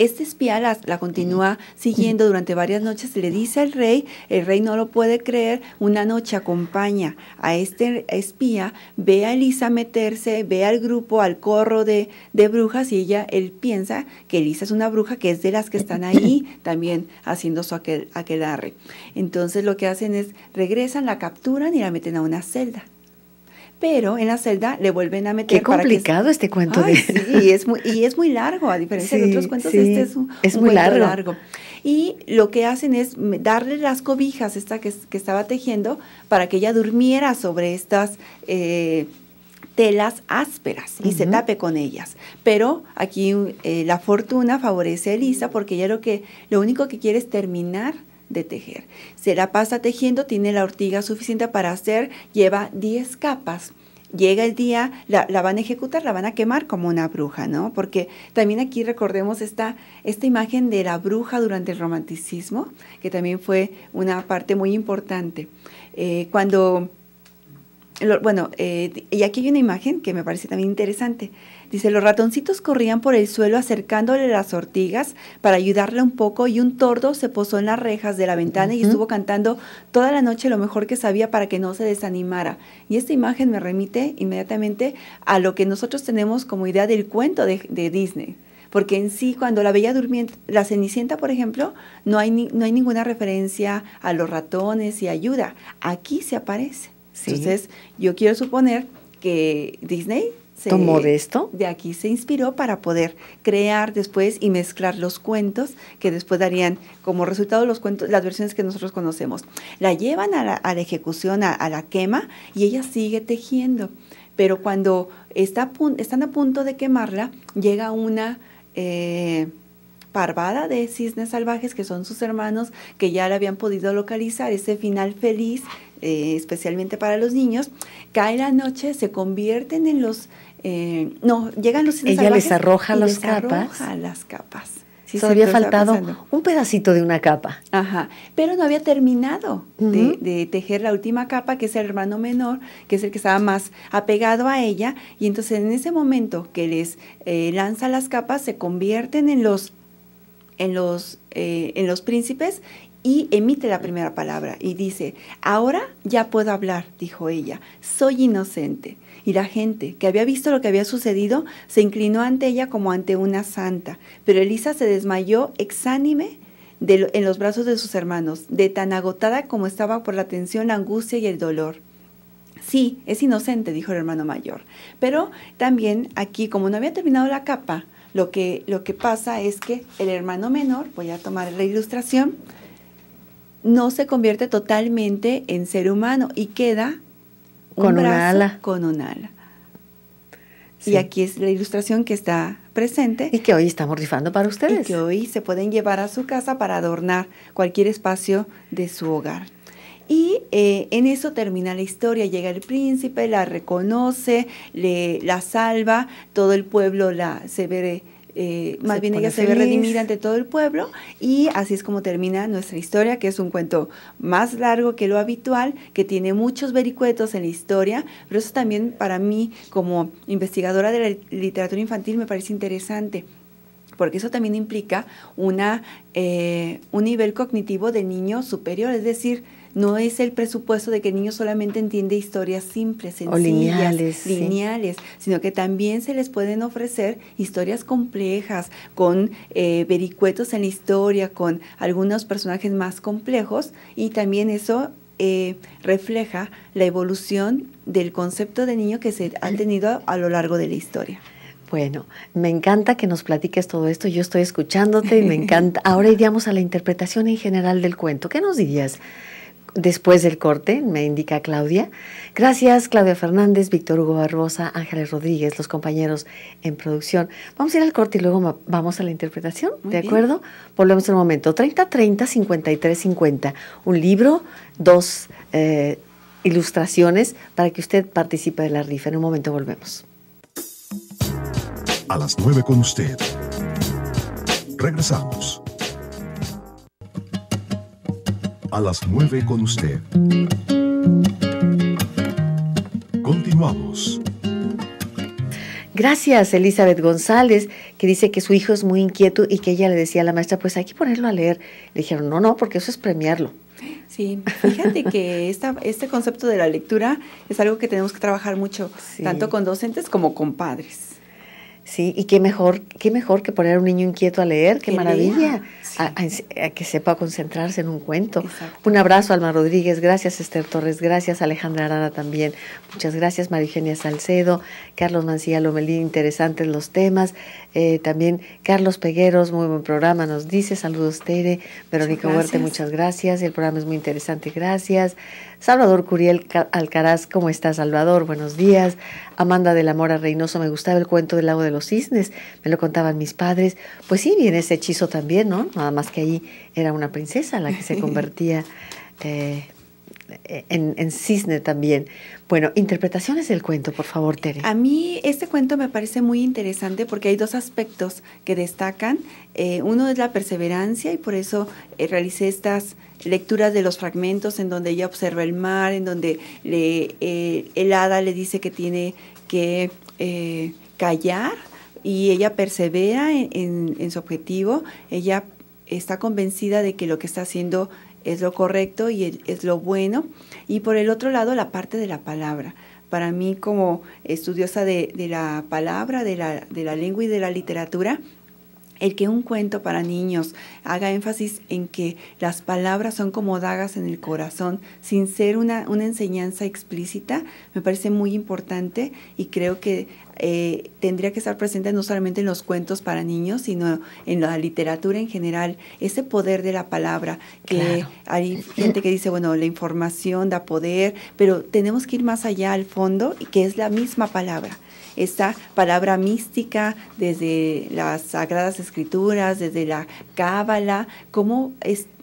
este espía la continúa siguiendo durante varias noches, le dice al rey, el rey no lo puede creer, una noche acompaña a este espía, ve a Elisa meterse, ve al grupo, al corro de brujas y él piensa que Elisa es una bruja que es de las que están ahí también haciendo su aquelarre. Entonces lo que hacen es regresan, la capturan y la meten a una celda. Pero en la celda le vuelven a meter. Qué complicado este cuento. Sí, es muy largo, a diferencia de otros cuentos, este es un muy cuento largo. Y lo que hacen es darle las cobijas que estaba tejiendo para que ella durmiera sobre estas telas ásperas y se tape con ellas. Pero aquí la fortuna favorece a Elisa porque ella lo único que quiere es terminar de tejer. Se la pasa tejiendo, tiene la ortiga suficiente para hacer, lleva 10 capas. Llega el día, la van a ejecutar, la van a quemar como una bruja, ¿no? Porque también aquí recordemos esta imagen de la bruja durante el romanticismo, que también fue una parte muy importante. Y aquí hay una imagen que me parece también interesante. Dice, los ratoncitos corrían por el suelo acercándole las ortigas para ayudarle un poco y un tordo se posó en las rejas de la ventana y estuvo cantando toda la noche lo mejor que sabía para que no se desanimara. Y esta imagen me remite inmediatamente a lo que nosotros tenemos como idea del cuento de Disney. Porque en sí, cuando la Bella Durmiente, la Cenicienta, por ejemplo, no hay ninguna referencia a los ratones y ayuda. Aquí se aparece. Sí. Entonces, yo quiero suponer que Disney tomó de esto. De aquí se inspiró para poder crear después y mezclar los cuentos que después darían como resultado los cuentos, las versiones que nosotros conocemos. La llevan a la ejecución, a la quema, y ella sigue tejiendo. Pero cuando están a punto de quemarla, llega una parvada de cisnes salvajes, que son sus hermanos, que ya la habían podido localizar, ese final feliz, especialmente para los niños. Cae la noche, se convierten en los... llegan los cisnes salvajes. Ella les arroja las capas. Sí, solo había faltado un pedacito de una capa. Ajá, pero no había terminado de tejer la última capa, que es el hermano menor, que es el que estaba más apegado a ella, y entonces en ese momento que les lanza las capas, se convierten en los príncipes y emite la primera palabra y dice, ahora ya puedo hablar, dijo ella, soy inocente. Y la gente que había visto lo que había sucedido se inclinó ante ella como ante una santa, pero Elisa se desmayó exánime en los brazos de sus hermanos, de tan agotada como estaba por la tensión, la angustia y el dolor. Sí, es inocente, dijo el hermano mayor, pero también aquí, como no había terminado la capa, lo que pasa es que el hermano menor, voy a tomar la ilustración, no se convierte totalmente en ser humano y queda con una ala. Con un ala. Sí. Y aquí es la ilustración que está presente. Y que hoy estamos rifando para ustedes. Y que hoy se pueden llevar a su casa para adornar cualquier espacio de su hogar. Y en eso termina la historia. Llega el príncipe, la reconoce, la salva, todo el pueblo se ve... más bien ella se ve redimida ante todo el pueblo, y así es como termina nuestra historia, que es un cuento más largo que lo habitual, que tiene muchos vericuetos en la historia, pero eso también para mí como investigadora de la literatura infantil me parece interesante, porque eso también implica un nivel cognitivo del niño superior, es decir, no es el presupuesto de que el niño solamente entiende historias simples, sencillas, o lineales, sino que también se les pueden ofrecer historias complejas, con vericuetos en la historia, con algunos personajes más complejos, y también eso refleja la evolución del concepto de niño que se ha tenido a lo largo de la historia. Bueno, me encanta que nos platiques todo esto, yo estoy escuchándote y me encanta. Ahora iríamos a la interpretación en general del cuento. ¿Qué nos dirías? Después del corte, me indica Claudia. Gracias, Claudia Fernández, Víctor Hugo Barbosa, Ángeles Rodríguez, los compañeros en producción. Vamos a ir al corte y luego vamos a la interpretación, ¿de acuerdo? Volvemos en un momento. 3030-5350. Un libro, 2 ilustraciones para que usted participe de la rifa. En un momento volvemos. A las 9 con usted. Regresamos. A las 9 con usted. Continuamos. Gracias, Elizabeth González, que dice que su hijo es muy inquieto y que ella le decía a la maestra, pues hay que ponerlo a leer. Le dijeron, no, porque eso es premiarlo. Sí, fíjate que este concepto de la lectura es algo que tenemos que trabajar mucho, sí, tanto con docentes como con padres. Sí, y qué mejor que poner a un niño inquieto a leer, qué maravilla, sí, a que sepa concentrarse en un cuento. Exacto. Un abrazo a Alma Rodríguez, gracias Esther Torres, gracias Alejandra Arana también, muchas gracias María Eugenia Salcedo, Carlos Mancilla Lomelí, interesantes los temas, también Carlos Pegueros, muy buen programa, nos dice, saludos Tere, Verónica Huerte, muchas gracias, el programa es muy interesante, gracias. Salvador Curiel Alcaraz, ¿cómo estás, Salvador? Buenos días. Amanda de la Mora Reynoso, me gustaba el cuento del lago de los cisnes, me lo contaban mis padres. Pues sí, viene ese hechizo también, ¿no? Nada más que ahí era una princesa la que se convertía en cisne también. Bueno, interpretaciones del cuento, por favor, Tere. A mí este cuento me parece muy interesante porque hay dos aspectos que destacan. Uno es la perseverancia, y por eso realicé estas lecturas de los fragmentos en donde ella observa el mar, en donde el hada le dice que tiene que callar, y ella persevera en su objetivo. Ella está convencida de que lo que está haciendo es lo correcto y es lo bueno. Y por el otro lado, la parte de la palabra. Para mí, como estudiosa de la palabra, de la lengua y de la literatura, el que un cuento para niños haga énfasis en que las palabras son como dagas en el corazón, sin ser una enseñanza explícita, me parece muy importante, y creo que tendría que estar presente no solamente en los cuentos para niños, sino en la literatura en general, ese poder de la palabra, que claro, hay gente que dice, bueno, la información da poder, pero tenemos que ir más allá al fondo, que es la misma palabra. Esta palabra mística, desde las Sagradas Escrituras, desde la Cábala, cómo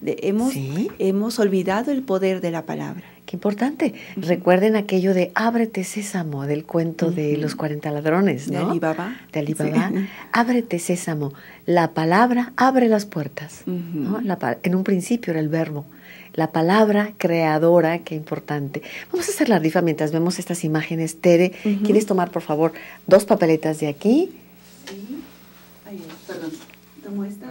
hemos olvidado el poder de la palabra. Qué importante. Uh-huh. Recuerden aquello de Ábrete Sésamo, del cuento uh-huh. de los 40 ladrones, ¿no? De Ali Baba. De Ali Baba. Sí. Ábrete Sésamo. La palabra abre las puertas. Uh-huh. ¿No? En un principio era el verbo. La palabra creadora, qué importante. Vamos a hacer la rifa mientras vemos estas imágenes. Tere, uh-huh. ¿quieres tomar, por favor, 2 papeletas de aquí? Sí. Ay, perdón. ¿Tomo esta?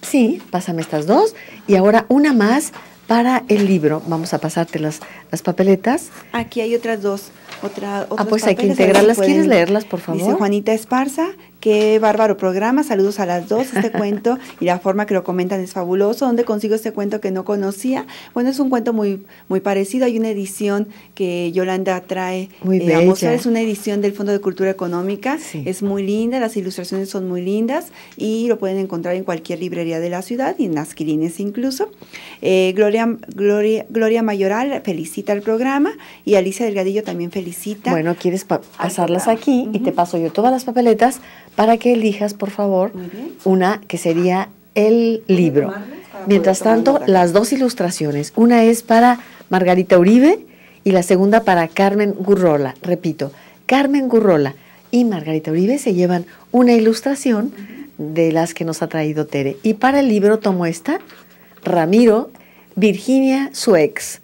Sí, pásame estas 2. Y ahora una más para el libro. Vamos a pasarte las papeletas. Aquí hay otras 2. Pues hay que integrarlas. ¿Quieres leerlas, por favor? Dice Juanita Esparza, qué bárbaro programa, saludos a las dos, este cuento y la forma que lo comentan es fabuloso. ¿Dónde consigo este cuento que no conocía? Bueno, es un cuento muy, muy parecido, hay una edición que Yolanda trae a mostrar, es una edición del Fondo de Cultura Económica, sí. Es muy linda, las ilustraciones son muy lindas y lo pueden encontrar en cualquier librería de la ciudad y en las quilines incluso. Gloria Mayoral felicita el programa y Alicia Delgadillo también felicita. Bueno, ¿quieres pasarlas aquí? Y te paso yo todas las papeletas para que elijas, por favor, una que sería el libro. Mientras tanto, las dos ilustraciones. Una es para Margarita Uribe y la segunda para Carmen Gurrola. Repito, Carmen Gurrola y Margarita Uribe se llevan una ilustración de las que nos ha traído Tere. Y para el libro tomo esta, Ramiro, Virginia, su ex.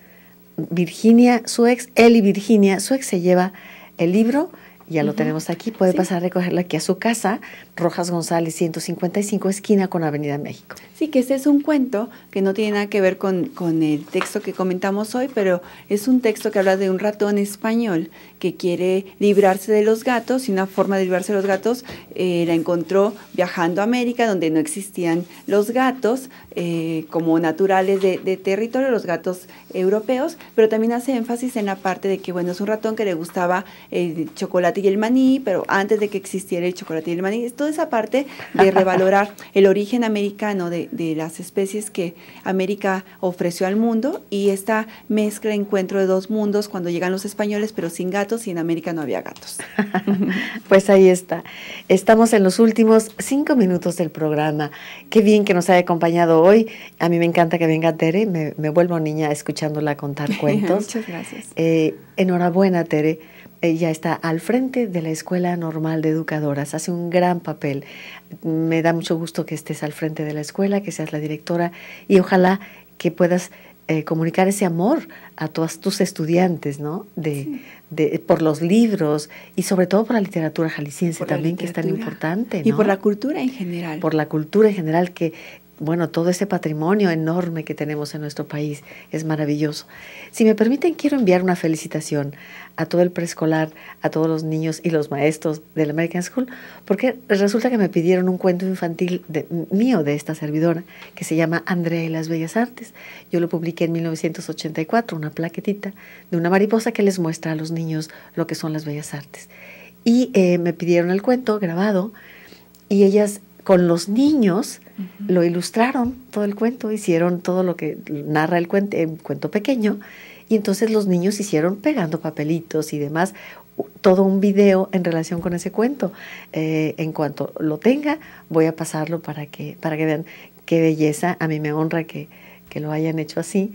Virginia, su ex, él y Virginia, su ex se lleva el libro. Ya lo tenemos aquí, puede pasar a recogerlo aquí a su casa, Rojas González 155, esquina con Avenida México. Sí, que este es un cuento que no tiene nada que ver con el texto que comentamos hoy, pero es un texto que habla de un ratón español que quiere librarse de los gatos, y una forma de librarse de los gatos la encontró viajando a América, donde no existían los gatos como naturales de territorio, los gatos europeos, pero también hace énfasis en la parte de que, bueno, es un ratón que le gustaba el chocolate y el maní, pero antes de que existiera el chocolate y el maní, es toda esa parte de revalorar el origen americano de las especies que América ofreció al mundo, y esta mezcla, encuentro de dos mundos cuando llegan los españoles, pero sin gatos, y en América no había gatos. Pues ahí está. Estamos en los últimos 5 minutos del programa. Qué bien que nos haya acompañado hoy. A mí me encanta que venga Tere, me vuelvo niña escuchándola contar cuentos. Muchas gracias. Enhorabuena, Tere. Ella está al frente de la Escuela Normal de Educadoras, hace un gran papel. Me da mucho gusto que estés al frente de la escuela, que seas la directora, y ojalá que puedas comunicar ese amor a todos tus estudiantes, ¿no? Por los libros y sobre todo por la literatura jalisciense también, que es tan importante, ¿no? Y por la cultura en general. Por la cultura en general, que bueno, todo ese patrimonio enorme que tenemos en nuestro país es maravilloso. Si me permiten, quiero enviar una felicitación a todo el preescolar, a todos los niños y los maestros del American School, porque resulta que me pidieron un cuento infantil mío, de esta servidora, que se llama Andrea y las Bellas Artes. Yo lo publiqué en 1984, una plaquetita de una mariposa que les muestra a los niños lo que son las bellas artes. Y me pidieron el cuento grabado, y ellas con los niños lo ilustraron todo el cuento, hicieron todo lo que narra el cuento pequeño, y entonces los niños hicieron pegando papelitos y demás, todo un video en relación con ese cuento. En cuanto lo tenga, voy a pasarlo para que vean qué belleza. A mí me honra que lo hayan hecho así.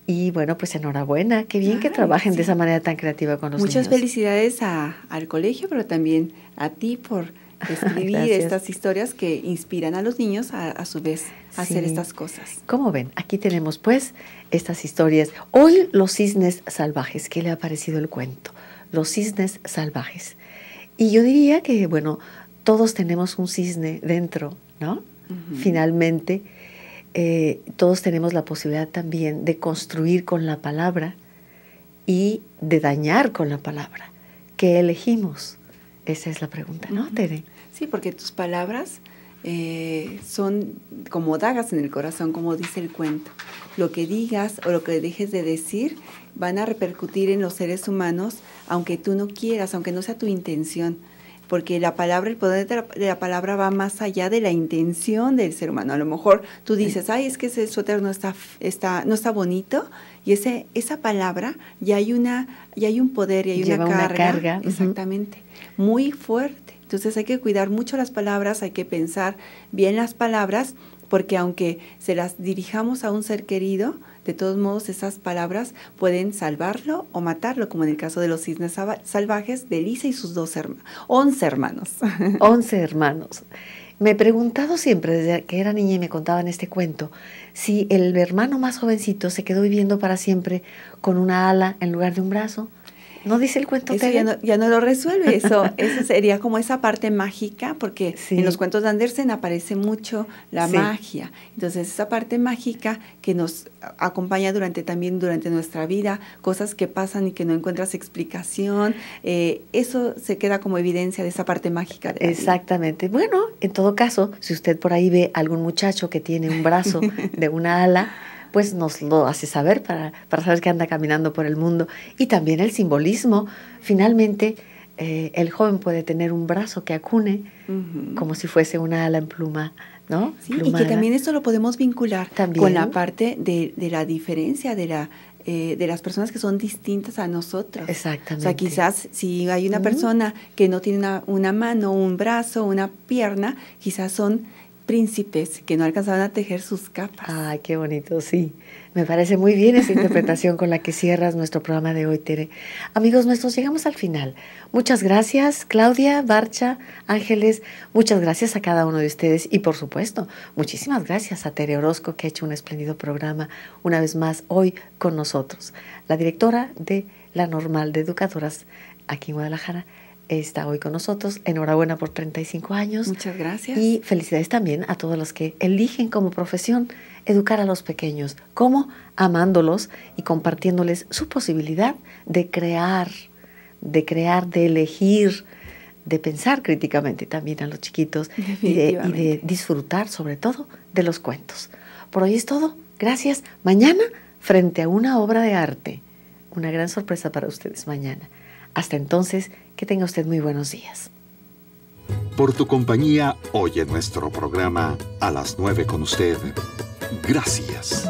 Y bueno, pues enhorabuena, qué bien que trabajen de esa manera tan creativa con los niños. Muchas felicidades al colegio, pero también a ti por escribir estas historias que inspiran a los niños a su vez a hacer estas cosas. ¿Cómo ven? Aquí tenemos pues estas historias. Hoy los cisnes salvajes. ¿Qué le ha parecido el cuento? Los cisnes salvajes. Y yo diría que, bueno, todos tenemos un cisne dentro, ¿no? Finalmente, todos tenemos la posibilidad también de construir con la palabra y de dañar con la palabra. ¿Qué elegimos? Esa es la pregunta, ¿no, Tere? Sí, porque tus palabras son como dagas en el corazón, como dice el cuento. Lo que digas o lo que dejes de decir van a repercutir en los seres humanos, aunque tú no quieras, aunque no sea tu intención. Porque la palabra, el poder de la palabra va más allá de la intención del ser humano. A lo mejor tú dices, ay, es que ese suéter no está bonito, y esa palabra ya hay un poder y hay una carga. Exactamente, muy fuerte. Entonces hay que cuidar mucho las palabras, hay que pensar bien las palabras, porque aunque se las dirijamos a un ser querido, de todos modos esas palabras pueden salvarlo o matarlo, como en el caso de los cisnes salvajes de Lisa y sus 11 hermanos. 11 hermanos. Me he preguntado siempre, desde que era niña y me contaban este cuento, si el hermano más jovencito se quedó viviendo para siempre con una ala en lugar de un brazo. ¿No dice el cuento? Eso ya no lo resuelve, eso sería como esa parte mágica, porque en los cuentos de Andersen aparece mucho la magia. Entonces, esa parte mágica que nos acompaña durante nuestra vida, cosas que pasan y que no encuentras explicación, eso se queda como evidencia de esa parte mágica de la Exactamente. Vida. Bueno, en todo caso, si usted por ahí ve algún muchacho que tiene un brazo de una ala, pues nos lo hace saber para saber que anda caminando por el mundo. Y también el simbolismo. Finalmente, el joven puede tener un brazo que acune como si fuese una ala en pluma, ¿no? Sí, y que también esto lo podemos vincular con la parte de la diferencia de las personas que son distintas a nosotros. Exactamente. O sea, quizás si hay una persona que no tiene una mano, un brazo, una pierna, quizás son príncipes que no alcanzaban a tejer sus capas. Ay, qué bonito, sí. Me parece muy bien esa interpretación con la que cierras nuestro programa de hoy, Tere. Amigos nuestros, llegamos al final. Muchas gracias, Claudia, Barcha, Ángeles. Muchas gracias a cada uno de ustedes. Y, por supuesto, muchísimas gracias a Tere Orozco, que ha hecho un espléndido programa una vez más hoy con nosotros. La directora de La Normal de Educadoras aquí en Guadalajara está hoy con nosotros. Enhorabuena por 35 años. Muchas gracias. Y felicidades también a todos los que eligen como profesión educar a los pequeños. ¿Cómo? Amándolos y compartiéndoles su posibilidad de crear, de elegir, de pensar críticamente también a los chiquitos y de disfrutar sobre todo de los cuentos. Por hoy es todo. Gracias. Mañana, frente a una obra de arte. Una gran sorpresa para ustedes mañana. Hasta entonces, que tenga usted muy buenos días. Por tu compañía, hoy en nuestro programa A las 9 con usted. Gracias.